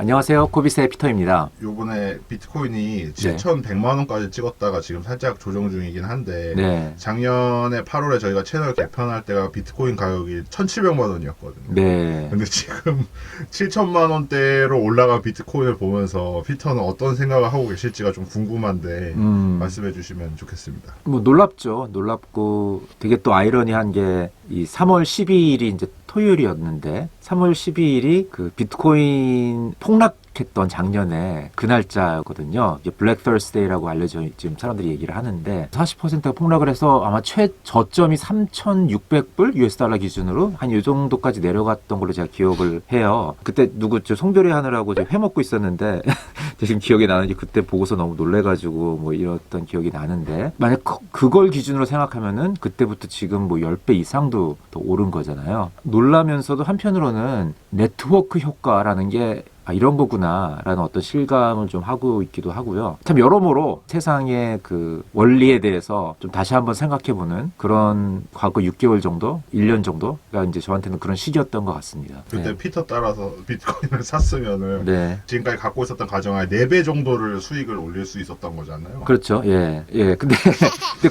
안녕하세요. 코비스의 피터입니다. 요번에 비트코인이 7,100만 원까지 찍었다가 지금 살짝 조정 중이긴 한데 네. 작년에 8월에 저희가 채널 개편할 때가 비트코인 가격이 1,700만 원이었거든요. 네. 근데 지금 7천만 원대로 올라간 비트코인을 보면서 피터는 어떤 생각을 하고 계실지가 좀 궁금한데 말씀해 주시면 좋겠습니다. 뭐 놀랍죠. 놀랍고 되게 또 아이러니한 게 이 3월 12일이 이제 토요일이었는데 3월 12일이 그 비트코인 폭락했던 작년에 그 날짜거든요. 이게 블랙 더스데이라고 알려져 지금 사람들이 얘기를 하는데 40%가 폭락을 해서 아마 최저점이 3,600불 US 달러 기준으로 한 이 정도까지 내려갔던 걸로 제가 기억을 해요. 그때 누구 송별회 하느라고 회 먹고 있었는데 지금 기억이 나는지 그때 보고서 너무 놀래가지고 뭐 이랬던 기억이 나는데 만약 그걸 기준으로 생각하면은 그때부터 지금 뭐 10배 이상도 더 오른 거잖아요. 놀라면서도 한편으로는 네트워크 효과라는 게 이런 거구나라는 어떤 실감을 좀 하고 있기도 하고요. 참 여러모로 세상의 그 원리에 대해서 좀 다시 한번 생각해보는 그런 과거 6개월 정도, 1년 정도가 이제 저한테는 그런 시기였던 것 같습니다. 그때 네. 피터 따라서 비트코인을 샀으면은 네. 지금까지 갖고 있었던 가정의 4배 정도를 수익을 올릴 수 있었던 거잖아요. 그렇죠. 예. 예. 근데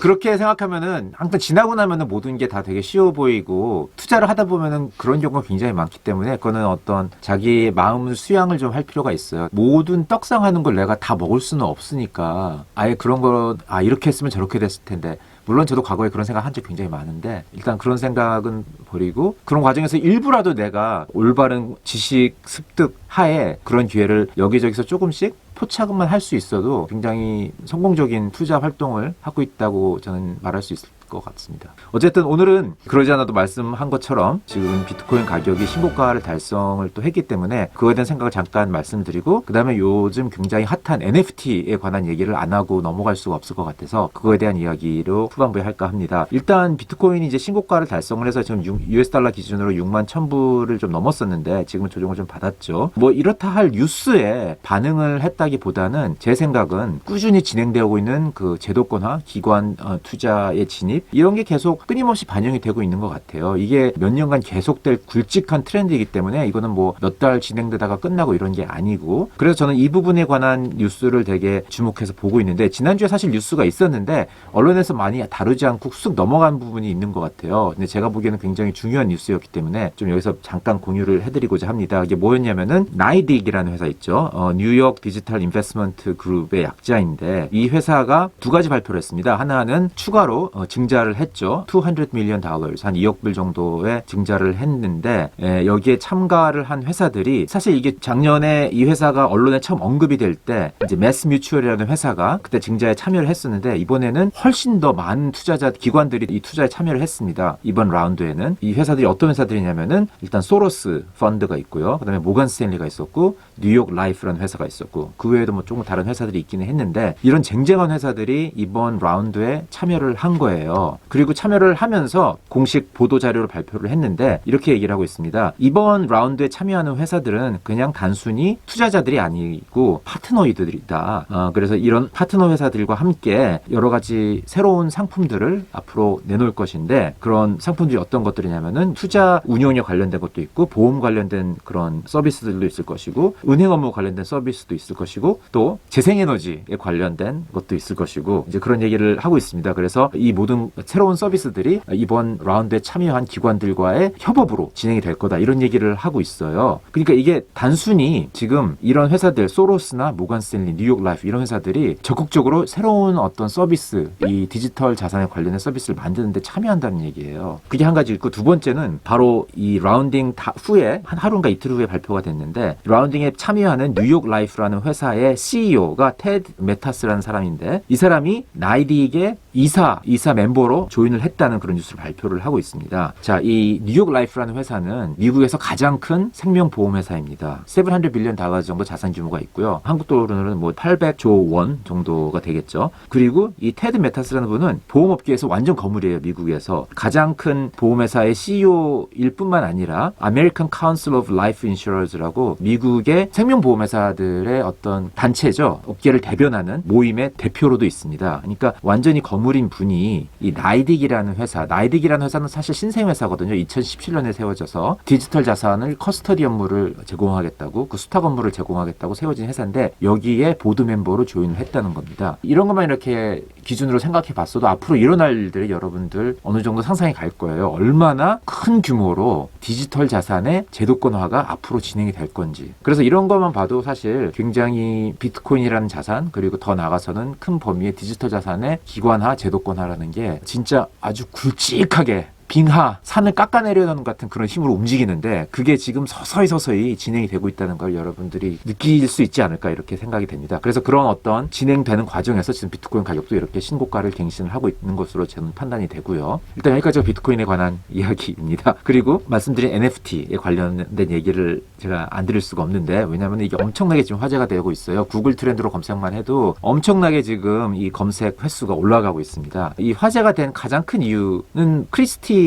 그렇게 생각하면은 항상 지나고 나면은 모든 게 다 되게 쉬워 보이고 투자를 하다 보면은 그런 경우가 굉장히 많기 때문에 그거는 어떤 자기의 마음 수양을 좀 할 필요가 있어요. 모든 떡상하는 걸 내가 다 먹을 수는 없으니까 아예 그런 거 이렇게 했으면 저렇게 됐을 텐데 물론 저도 과거에 그런 생각 한 적 굉장히 많은데 일단 그런 생각은 버리고 그런 과정에서 일부라도 내가 올바른 지식 습득 하에 그런 기회를 여기저기서 조금씩 포착만 할 수 있어도 굉장히 성공적인 투자 활동을 하고 있다고 저는 말할 수 있을 것 같습니다. 어쨌든 오늘은 그러지 않아도 말씀한 것처럼 지금 비트코인 가격이 신고가를 달성을 또 했기 때문에 그거에 대한 생각을 잠깐 말씀드리고 그 다음에 요즘 굉장히 핫한 NFT에 관한 얘기를 안 하고 넘어갈 수가 없을 것 같아서 그거에 대한 이야기로 후반부에 할까 합니다. 일단 비트코인이 이제 신고가를 달성을 해서 지금 US 달러 기준으로 6만 1,000불을 좀 넘었었는데 지금은 조정을 좀 받았죠. 뭐 이렇다 할 뉴스에 반응을 했다기보다는 제 생각은 꾸준히 진행되고 있는 그 제도권화 기관 투자의 진입 이런 게 계속 끊임없이 반영이 되고 있는 것 같아요. 이게 몇 년간 계속될 굵직한 트렌드이기 때문에 이거는 뭐 몇 달 진행되다가 끝나고 이런 게 아니고 그래서 저는 이 부분에 관한 뉴스를 되게 주목해서 보고 있는데 지난주에 사실 뉴스가 있었는데 언론에서 많이 다루지 않고 쑥 넘어간 부분이 있는 것 같아요. 근데 제가 보기에는 굉장히 중요한 뉴스였기 때문에 좀 여기서 잠깐 공유를 해드리고자 합니다. 이게 뭐였냐면은 나이딕이라는 회사 있죠. 뉴욕 디지털 인베스트먼트 그룹의 약자인데 이 회사가 두 가지 발표를 했습니다. 하나는 추가로 증자를 했죠. $200 million, 한 2억 불 정도의 증자를 했는데 여기에 참가를 한 회사들이 사실 이게 작년에 이 회사가 언론에 처음 언급이 될 때 이제 매스뮤추얼이라는 회사가 그때 증자에 참여를 했었는데 이번에는 훨씬 더 많은 투자자 기관들이 이 투자에 참여를 했습니다. 이번 라운드에는 이 회사들이 어떤 회사들이냐면은 일단 소로스 펀드가 있고요. 그다음에 모건 스탠리가 있었고 뉴욕 라이프라는 회사가 있었고 그 외에도 뭐 조금 다른 회사들이 있기는 했는데 이런 쟁쟁한 회사들이 이번 라운드에 참여를 한 거예요. 그리고 참여를 하면서 공식 보도 자료를 발표를 했는데 이렇게 얘기를 하고 있습니다. 이번 라운드에 참여하는 회사들은 그냥 단순히 투자자들이 아니고 파트너이들이다. 그래서 이런 파트너 회사들과 함께 여러 가지 새로운 상품들을 앞으로 내놓을 것인데 그런 상품들이 어떤 것들이냐면은 투자 운용에 관련된 것도 있고 보험 관련된 그런 서비스들도 있을 것이고 은행 업무 관련된 서비스도 있을 것이고 또 재생에너지에 관련된 것도 있을 것이고 이제 그런 얘기를 하고 있습니다. 그래서 이 모든 새로운 서비스들이 이번 라운드에 참여한 기관들과의 협업으로 진행이 될 거다 이런 얘기를 하고 있어요. 그러니까 이게 단순히 지금 이런 회사들 소로스나 모건 스탠리, 뉴욕 라이프 이런 회사들이 적극적으로 새로운 어떤 서비스 이 디지털 자산에 관련된 서비스를 만드는데 참여한다는 얘기예요. 그게 한 가지 있고 두 번째는 바로 이 라운딩 후에 한 하루인가 이틀 후에 발표가 됐는데 라운딩에 참여하는 뉴욕 라이프라는 회사의 CEO가 테드 메타스라는 사람인데 이 사람이 나이딕의 이사 멤버로 조인을 했다는 그런 뉴스를 발표를 하고 있습니다. 자, 이 뉴욕 라이프라는 회사는 미국에서 가장 큰 생명보험 회사입니다. $700 billion 정도 자산 규모가 있고요. 한국 돈으로는 뭐 800조 원 정도가 되겠죠. 그리고 이 테드 메타스라는 분은 보험업계에서 완전 거물이에요. 미국에서 가장 큰 보험회사의 CEO일 뿐만 아니라 American Council of Life Insurers라고 미국의 생명보험회사들의 어떤 단체죠. 업계를 대변하는 모임의 대표로도 있습니다. 그러니까 완전히 거물 인물인 분이 이 나이딕이라는 회사는 사실 신생회사거든요. 2017년에 세워져서 디지털 자산을 커스터디 업무를 제공하겠다고, 그 수탁 업무를 제공하겠다고 세워진 회사인데 여기에 보드 멤버로 조인을 했다는 겁니다. 이런 것만 이렇게 기준으로 생각해 봤어도 앞으로 일어날 일들이 여러분들 어느 정도 상상이 갈 거예요. 얼마나 큰 규모로 디지털 자산의 제도권화가 앞으로 진행이 될 건지. 그래서 이런 것만 봐도 사실 굉장히 비트코인이라는 자산, 그리고 더 나아가서는 큰 범위의 디지털 자산의 기관화, 제도권화라는 게 진짜 아주 굵직하게 빙하, 산을 깎아내려는 같은 그런 힘으로 움직이는데 그게 지금 서서히 진행이 되고 있다는 걸 여러분들이 느낄 수 있지 않을까 이렇게 생각이 됩니다. 그래서 그런 어떤 진행되는 과정에서 지금 비트코인 가격도 이렇게 신고가를 갱신을 하고 있는 것으로 저는 판단이 되고요. 일단 여기까지가 비트코인에 관한 이야기입니다. 그리고 말씀드린 NFT에 관련된 얘기를 제가 안 드릴 수가 없는데 왜냐하면 이게 엄청나게 지금 화제가 되고 있어요. 구글 트렌드로 검색만 해도 엄청나게 지금 이 검색 횟수가 올라가고 있습니다. 이 화제가 된 가장 큰 이유는 크리스티라는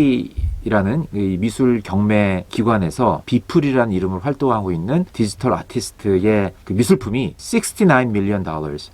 이 미술 경매 기관에서 비플이라는 이름으로 활동하고 있는 디지털 아티스트의 그 미술품이 $69 million,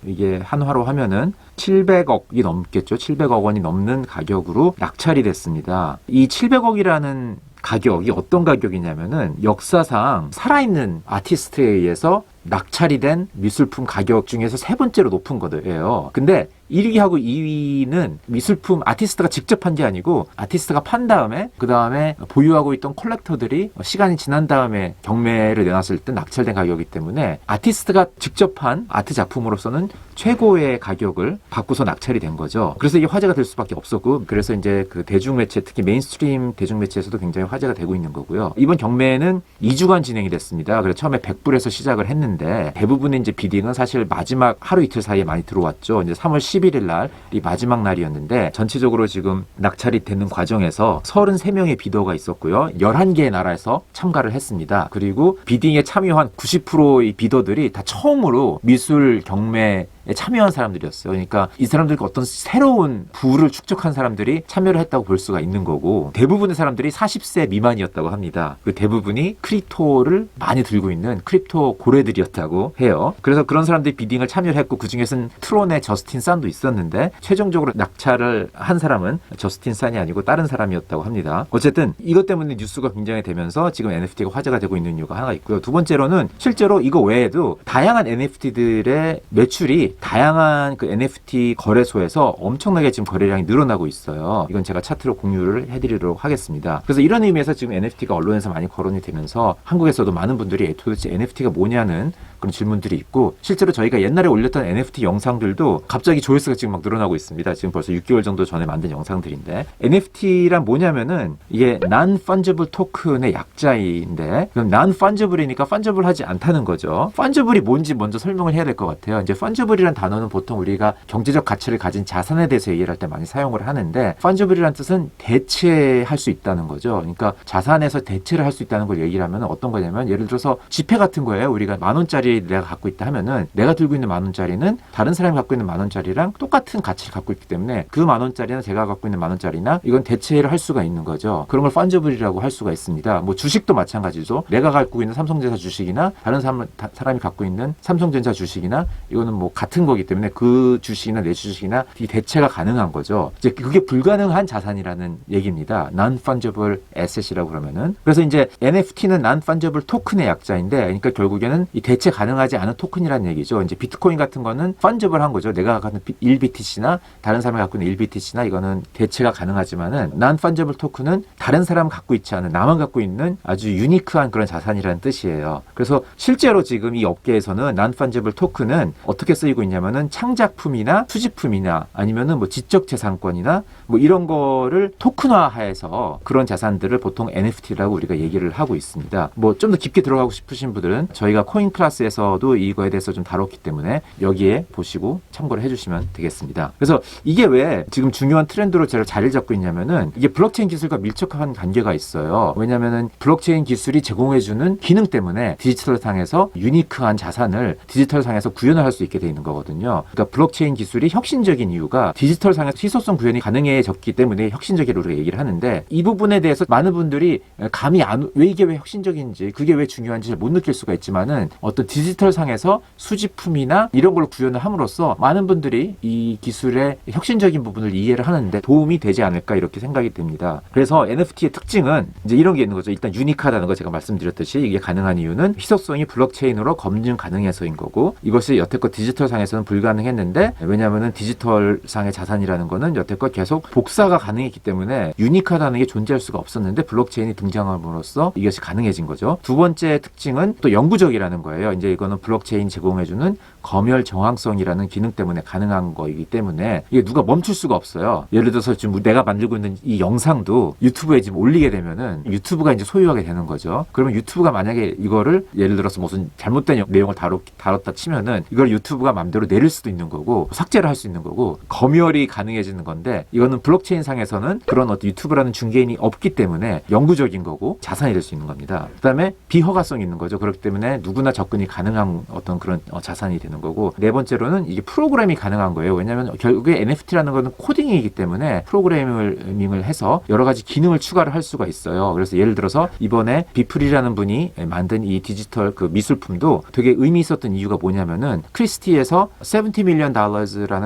이게 한화로 하면은 700억이 넘겠죠. 700억 원이 넘는 가격으로 낙찰이 됐습니다. 이 700억이라는 가격이 어떤 가격이냐면은 역사상 살아있는 아티스트에 의해서 낙찰이 된 미술품 가격 중에서 세 번째로 높은 거예요. 근데 1위하고 2위는 미술품 아티스트가 직접 한 게 아니고 아티스트가 판 다음에 그 다음에 보유하고 있던 콜렉터들이 시간이 지난 다음에 경매를 내놨을 때 낙찰된 가격이기 때문에 아티스트가 직접 한 아트 작품으로서는 최고의 가격을 받고서 낙찰이 된 거죠. 그래서 이게 화제가 될 수밖에 없었고 그래서 이제 그 대중매체 특히 메인스트림 대중매체에서도 굉장히 화제가 되고 있는 거고요. 이번 경매는 2주간 진행이 됐습니다. 그래서 처음에 100불에서 시작을 했는데 대부분의 이제 비딩은 사실 마지막 하루 이틀 사이에 많이 들어왔죠. 이제 3월 11일 날이 마지막 날이었는데 전체적으로 지금 낙찰이 되는 과정에서 33명의 비더가 있었고요. 11개의 나라에서 참가를 했습니다. 그리고 비딩에 참여한 90%의 비더들이 다 처음으로 미술 경매에 참여한 사람들이었어요. 그러니까 이 사람들과 어떤 새로운 부를 축적한 사람들이 참여를 했다고 볼 수가 있는 거고 대부분의 사람들이 40세 미만이었다고 합니다. 그 대부분이 크립토를 많이 들고 있는 크립토 고래들이었다고 해요. 그래서 그런 사람들이 비딩을 참여를 했고 그중에서는 트론의 저스틴 산도 있었는데 최종적으로 낙찰을 한 사람은 저스틴 산이 아니고 다른 사람이었다고 합니다. 어쨌든 이것 때문에 뉴스가 굉장히 되면서 지금 NFT가 화제가 되고 있는 이유가 하나 있고요. 두 번째로는 실제로 이거 외에도 다양한 NFT들의 매출이 다양한 그 NFT 거래소에서 엄청나게 지금 거래량이 늘어나고 있어요. 이건 제가 차트로 공유를 해드리도록 하겠습니다. 그래서 이런 의미에서 지금 NFT가 언론에서 많이 거론이 되면서 한국에서도 많은 분들이 도대체 NFT가 뭐냐는 그런 질문들이 있고 실제로 저희가 옛날에 올렸던 NFT 영상들도 갑자기 조회수가 지금 막 늘어나고 있습니다. 지금 벌써 6개월 정도 전에 만든 영상들인데 NFT란 뭐냐면은 이게 Non-Fungible Token의 약자인데 그럼 Non-Fungible이니까 Fungible하지 않다는 거죠. Fungible이 뭔지 먼저 설명을 해야 될 것 같아요. 이제 Fungible이란 단어는 보통 우리가 경제적 가치를 가진 자산에 대해서 얘기를 할 때 많이 사용을 하는데 Fungible이란 뜻은 대체할 수 있다는 거죠. 그러니까 자산에서 대체를 할 수 있다는 걸 얘기를 하면 어떤 거냐면 예를 들어서 지폐 같은 거예요. 우리가 10,000원짜리 내가 갖고 있다 하면은 내가 들고 있는 10,000원짜리는 다른 사람이 갖고 있는 10,000원짜리랑 똑같은 가치를 갖고 있기 때문에 그 10,000원짜리나 제가 갖고 있는 10,000원짜리나 이건 대체를 할 수가 있는 거죠. 그런 걸 펀저블이라고 할 수가 있습니다. 뭐 주식도 마찬가지죠. 내가 갖고 있는 삼성전자 주식이나 다른 사람이 갖고 있는 삼성전자 주식이나 이거는 뭐 같은 거기 때문에 그 주식이나 내 주식이나 이 대체가 가능한 거죠. 이제 그게 불가능한 자산이라는 얘기입니다. Non-fungible asset이라고 그러면은. 그래서 이제 NFT는 Non-fungible token의 약자인데 그러니까 결국에는 이 대체 가능하지 않은 토큰이라는 얘기죠. 이제 비트코인 같은 거는 fungible 한 거죠. 내가 갖는 1BTC나 다른 사람이 갖고 있는 1BTC나 이거는 대체가 가능하지만은 non-fungible 토큰은 다른 사람 갖고 있지 않은 나만 갖고 있는 아주 유니크한 그런 자산이라는 뜻이에요. 그래서 실제로 지금 이 업계에서는 non-fungible 토큰은 어떻게 쓰이고 있냐면은 창작품이나 수집품이나 아니면은 뭐 지적재산권이나 뭐 이런 거를 토큰화해서 그런 자산들을 보통 NFT라고 우리가 얘기를 하고 있습니다. 뭐 좀 더 깊게 들어가고 싶으신 분들은 저희가 코인 클래스에서도 이거에 대해서 좀 다뤘기 때문에 여기에 보시고 참고를 해주시면 되겠습니다. 그래서 이게 왜 지금 중요한 트렌드로 제가 자리를 잡고 있냐면은 이게 블록체인 기술과 밀접한 관계가 있어요. 왜냐면은 블록체인 기술이 제공해주는 기능 때문에 디지털 상에서 유니크한 자산을 디지털 상에서 구현을 할 수 있게 돼 있는 거거든요. 그러니까 블록체인 기술이 혁신적인 이유가 디지털상에서 희소성 구현이 가능해졌기 때문에 혁신적이라고 우리가 얘기를 하는데 이 부분에 대해서 많은 분들이 감이 왜 이게 왜 혁신적인지 그게 왜 중요한지 못 느낄 수가 있지만은 어떤 디지털상에서 수집품이나 이런 걸 구현을 함으로써 많은 분들이 이 기술의 혁신적인 부분을 이해를 하는데 도움이 되지 않을까 이렇게 생각이 됩니다. 그래서 NFT의 특징은 이제 이런 게 있는 거죠. 일단 유니크하다는 거 제가 말씀드렸듯이 이게 가능한 이유는 희소성이 블록체인으로 검증 가능해서인 거고 이것이 여태껏 디지털상에서는 불가능했는데 왜냐하면은 디지털상의 자산이라는 거는 여태껏 계속 복사가 가능했기 때문에 유니크하다는 게 존재할 수가 없었는데 블록체인이 등장함으로써 이것이 가능해진 거죠. 두 번째 특징은 또 영구적이라는 거예요. 이제 이거는 블록체인 제공해주는 검열 정황성이라는 기능 때문에 가능한 거이기 때문에 이게 누가 멈출 수가 없어요. 예를 들어서 지금 내가 만들고 있는 이 영상도 유튜브에 지금 올리게 되면은 유튜브가 이제 소유하게 되는 거죠. 그러면 유튜브가 만약에 이거를 예를 들어서 무슨 잘못된 내용을 다뤘다 치면은 이걸 유튜브가 마음대로 내릴 수도 있는 거고 삭제를 할 수 있는 거고 검열이 가능해지는 건데 이거는 블록체인 상에서는 그런 어떤 유튜브라는 중개인이 없기 때문에 영구적인 거고 자산이 될 수 있는 겁니다. 그다음에 비허가성이 있는 거죠. 그렇기 때문에 누구나 접근이 가능한 어떤 그런 자산이 되는 거고 네 번째로는 이게 프로그램이 가능한 거예요. 왜냐하면 결국에 NFT라는 거는 코딩이기 때문에 프로그래밍을 해서 여러 가지 기능을 추가를 할 수가 있어요. 그래서 예를 들어서 이번에 비플이라는 분이 만든 이 디지털 그 미술품도 되게 의미 있었던 이유가 뭐냐면은 크리스티에서 $70 million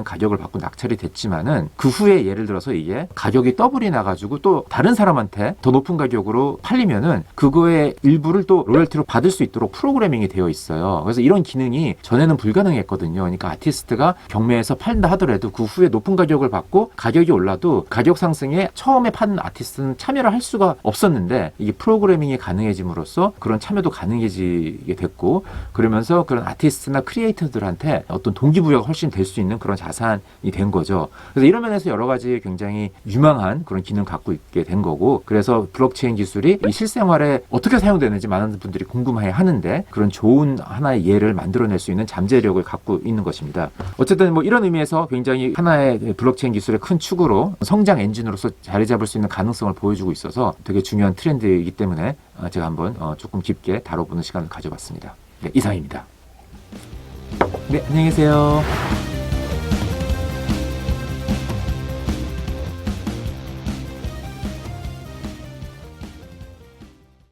가격을 받고 낙찰이 됐지만은 그 후에 예를 들어서 이게 가격이 더블이 나가지고 또 다른 사람한테 더 높은 가격으로 팔리면은 그거의 일부를 또 로열티로 받을 수 있도록 프로그래밍이 되어 있어요. 그래서 이런 기능이 전에는 불가능했거든요. 그러니까 아티스트가 경매에서 팔다 하더라도 그 후에 높은 가격을 받고 가격이 올라도 가격 상승에 처음에 판 아티스트는 참여를 할 수가 없었는데 이게 프로그래밍이 가능해짐으로써 그런 참여도 가능해지게 됐고 그러면서 그런 아티스트나 크리에이터들한테 어떤 동기부여가 훨씬 될 수 있는 그런 자산이 된 거죠. 그래서 이런 면에서 여러 가지 굉장히 유망한 그런 기능을 갖고 있게 된 거고 그래서 블록체인 기술이 이 실생활에 어떻게 사용되는지 많은 분들이 궁금해 하는데 그런 좋은 하나의 예를 만들어낼 수 있는 잠재력을 갖고 있는 것입니다. 어쨌든 뭐 이런 의미에서 굉장히 하나의 블록체인 기술의 큰 축으로 성장 엔진으로서 자리 잡을 수 있는 가능성을 보여주고 있어서 되게 중요한 트렌드이기 때문에 제가 한번 조금 깊게 다뤄보는 시간을 가져봤습니다. 네, 이상입니다. 네, 안녕히 계세요.